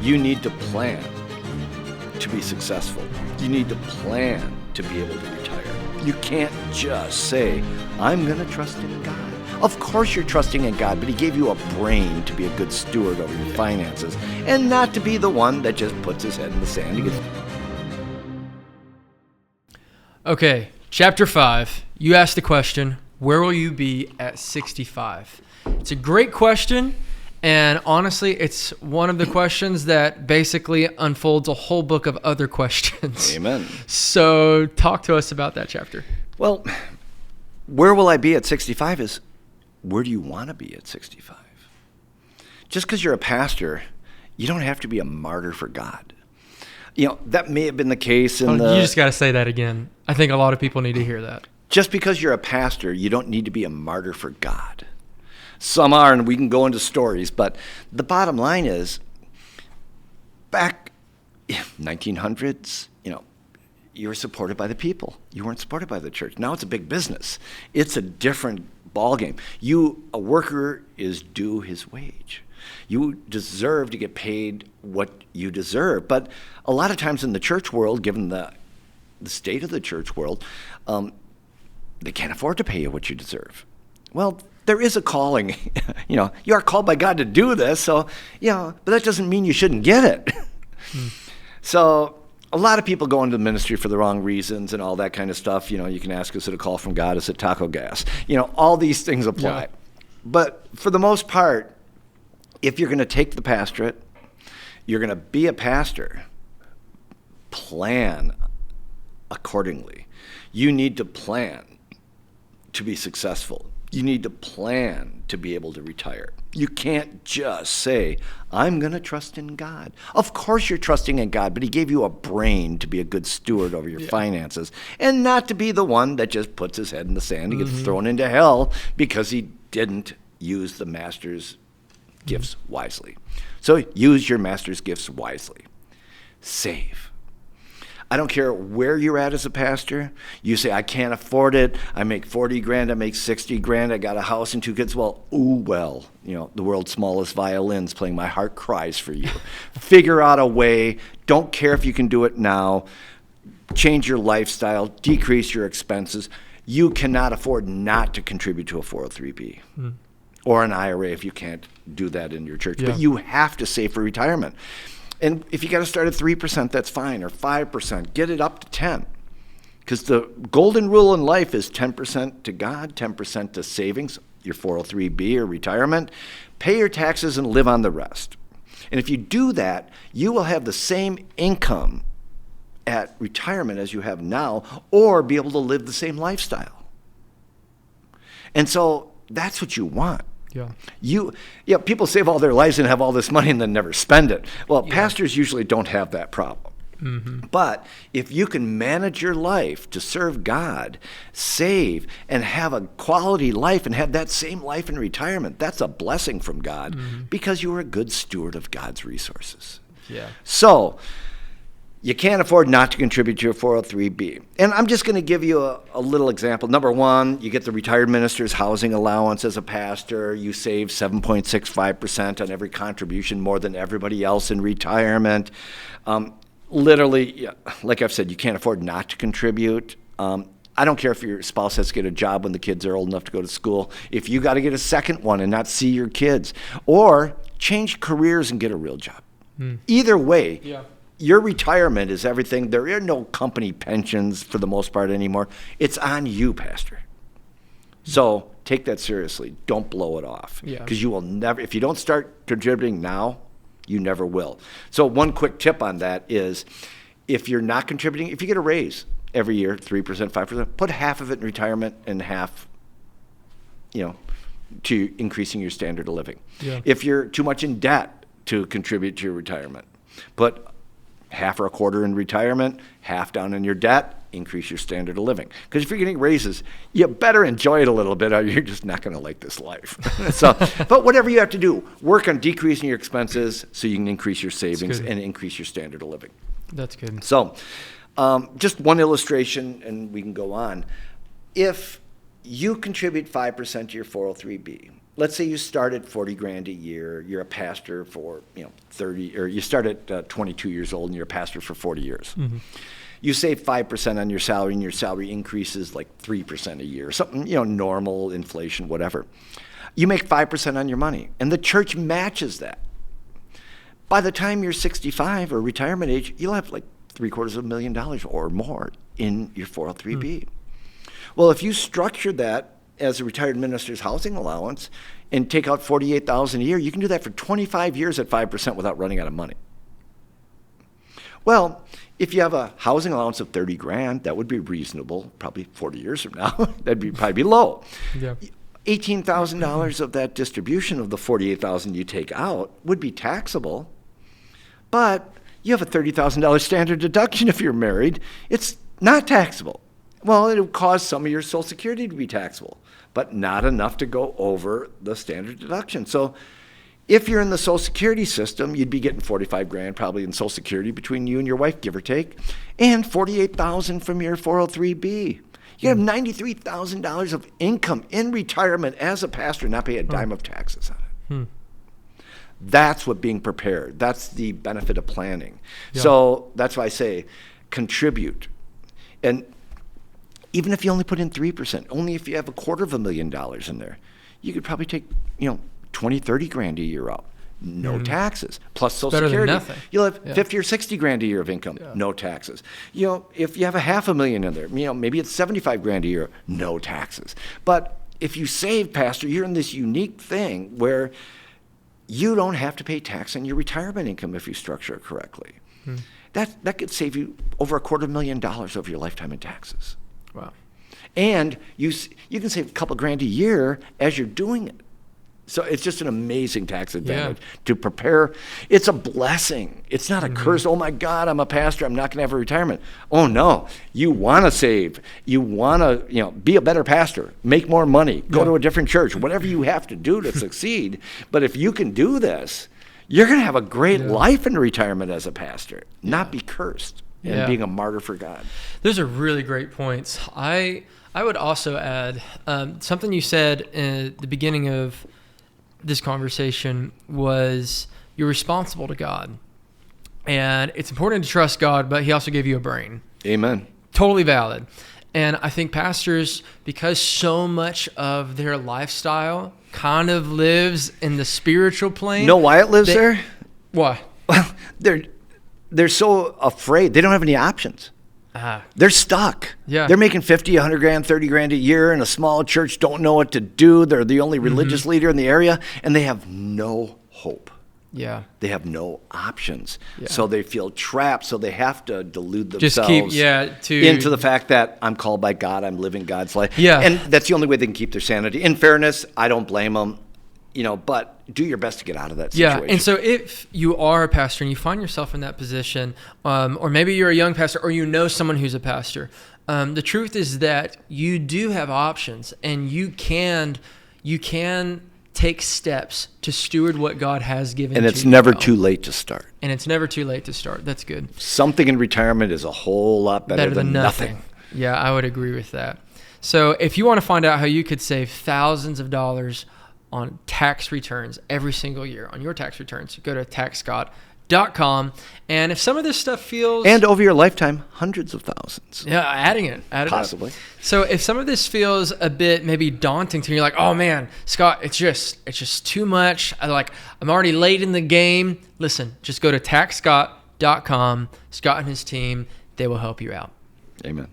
You need to plan to be successful. You need to plan to be able to retire. You can't just say, I'm going to trust in God. Of course you're trusting in God, but he gave you a brain to be a good steward over your finances and not to be the one that just puts his head in the sand. Okay, chapter 5. You asked the question, where will you be at 65? It's a great question, and honestly, it's one of the questions that basically unfolds a whole book of other questions. Amen. So talk to us about that chapter. Well, where will I be at 65 is, where do you want to be at 65? Just because you're a pastor, you don't have to be a martyr for God. You know, that may have been the case in You just got to say that again. I think a lot of people need to hear that. Just because you're a pastor, you don't need to be a martyr for God. Some are, and we can go into stories, but the bottom line is, back in 1900s, you were supported by the people. You weren't supported by the church. Now it's a big business. It's a different ballgame. A worker is due his wage. You deserve to get paid what you deserve. But a lot of times in the church world, given the state of the church world, they can't afford to pay you what you deserve. Well, there is a calling. You are called by God to do this, so, but that doesn't mean you shouldn't get it. So a lot of people go into the ministry for the wrong reasons and all that kind of stuff. You can ask, is it a call from God? Is it taco gas? All these things apply. Yeah. But for the most part, if you're going to take the pastorate, you're going to be a pastor, plan accordingly. You need to plan to be successful. You need to plan to be able to retire. You can't just say, I'm going to trust in God. Of course you're trusting in God, but he gave you a brain to be a good steward over your finances and not to be the one that just puts his head in the sand and gets thrown into hell because he didn't use the master's gifts wisely. So use your master's gifts wisely. Save. I don't care where you're at as a pastor. You say, I can't afford it. I make 40 grand. I make 60 grand. I got a house and 2 kids. Well, the world's smallest violins playing My Heart Cries for You. Figure out a way. Don't care if you can do it now. Change your lifestyle. Decrease your expenses. You cannot afford not to contribute to a 403B or an IRA if you can't do that in your church. Yeah. But you have to save for retirement. And if you got to start at 3%, that's fine, or 5%. Get it up to 10. Because the golden rule in life is 10% to God, 10% to savings, your 403B or retirement. Pay your taxes and live on the rest. And if you do that, you will have the same income at retirement as you have now, or be able to live the same lifestyle. And so that's what you want. Yeah. People save all their lives and have all this money and then never spend it. Well, pastors usually don't have that problem. But if you can manage your life to serve God, save, and have a quality life and have that same life in retirement, that's a blessing from God because you were a good steward of God's resources. Yeah. So you can't afford not to contribute to your 403B. And I'm just going to give you a little example. Number one, you get the retired minister's housing allowance as a pastor. You save 7.65% on every contribution, more than everybody else in retirement. Literally, like I've said, you can't afford not to contribute. I don't care if your spouse has to get a job when the kids are old enough to go to school. If you got to get a second one and not see your kids, or change careers and get a real job. Either way, your retirement is everything. There are no company pensions for the most part anymore. It's on you, Pastor. So take that seriously. Don't blow it off. Because you will never, if you don't start contributing now, you never will. So one quick tip on that is, if you're not contributing, if you get a raise every year, 3%, 5%, put half of it in retirement and half, to increasing your standard of living. If you're too much in debt to contribute to your retirement, put half or a quarter in retirement, half down in your debt, increase your standard of living. Because if you're getting raises, you better enjoy it a little bit, or you're just not going to like this life. But whatever you have to do, work on decreasing your expenses so you can increase your savings and increase your standard of living. That's good. So just one illustration, and we can go on. If you contribute 5% to your 403B, let's say you start at 40 grand a year. You're a pastor for 30, or you start at 22 years old and you're a pastor for 40 years. Mm-hmm. You save 5% on your salary, and your salary increases like 3% a year, something, normal inflation, whatever. You make 5% on your money, and the church matches that. By the time you're 65 or retirement age, you'll have like $750,000 or more in your 403B. Well, if you structure that as a retired minister's housing allowance and take out $48,000 a year, you can do that for 25 years at 5% without running out of money. Well, if you have a housing allowance of 30 grand, that would be reasonable, probably 40 years from now. That'd probably be low. Yeah. $18,000 of that distribution of the $48,000 you take out would be taxable, but you have a $30,000 standard deduction if you're married. It's not taxable. Well, it'll cause some of your Social Security to be taxable, but not enough to go over the standard deduction. So if you're in the Social Security system, you'd be getting 45 grand probably in Social Security between you and your wife, give or take, and 48,000 from your 403B. You have $93,000 of income in retirement as a pastor, not pay a dime of taxes on it. That's what being prepared. That's the benefit of planning. Yeah. So that's why I say contribute. And even if you only put in 3%, only if you have $250,000 in there, you could probably take, 20, 30 grand a year out. No taxes, plus Social Security. Nothing. You'll have 50 or 60 grand a year of income, no taxes. If you have $500,000 in there, maybe it's 75 grand a year, no taxes. But if you save, Pastor, you're in this unique thing where you don't have to pay tax on your retirement income if you structure it correctly. That could save you over $250,000 over your lifetime in taxes. Wow. And you can save a couple grand a year as you're doing it. So it's just an amazing tax advantage to prepare. It's a blessing. It's not a curse. Oh my God, I'm a pastor. I'm not going to have a retirement. Oh no, you want to save. You want to, be a better pastor, make more money, go to a different church, whatever you have to do to succeed. But if you can do this, you're going to have a great life in retirement as a pastor, not be cursed and being a martyr for God. Those are really great points. I would also add something you said at the beginning of this conversation was you're responsible to God. And it's important to trust God, but he also gave you a brain. Amen. Totally valid. And I think pastors, because so much of their lifestyle kind of lives in the spiritual plane. You know why it lives there? Why? Well, they're so afraid. They don't have any options. They're stuck. Yeah. They're making 50, 100 grand, 30 grand a year in a small church, don't know what to do. They're the only religious leader in the area, and they have no hope. Yeah. They have no options. Yeah. So they feel trapped, so they have to delude themselves into the fact that I'm called by God, I'm living God's life. Yeah. And that's the only way they can keep their sanity. In fairness, I don't blame them, but do your best to get out of that situation. Yeah, and so if you are a pastor and you find yourself in that position, or maybe you're a young pastor or you know someone who's a pastor, the truth is that you do have options, and you can take steps to steward what God has given to you. And it's never too late to start. And it's never too late to start. That's good. Something in retirement is a whole lot better than nothing. Yeah, I would agree with that. So if you want to find out how you could save thousands of dollars on tax returns every single year, on your tax returns, go to taxscott.com. And if some of this stuff feels... And over your lifetime, hundreds of thousands. Yeah, adding it. Possibly. So if some of this feels a bit maybe daunting to you, you're like, oh man, Scott, it's just too much. I'm already late in the game. Listen, just go to taxscott.com. Scott and his team, they will help you out. Amen.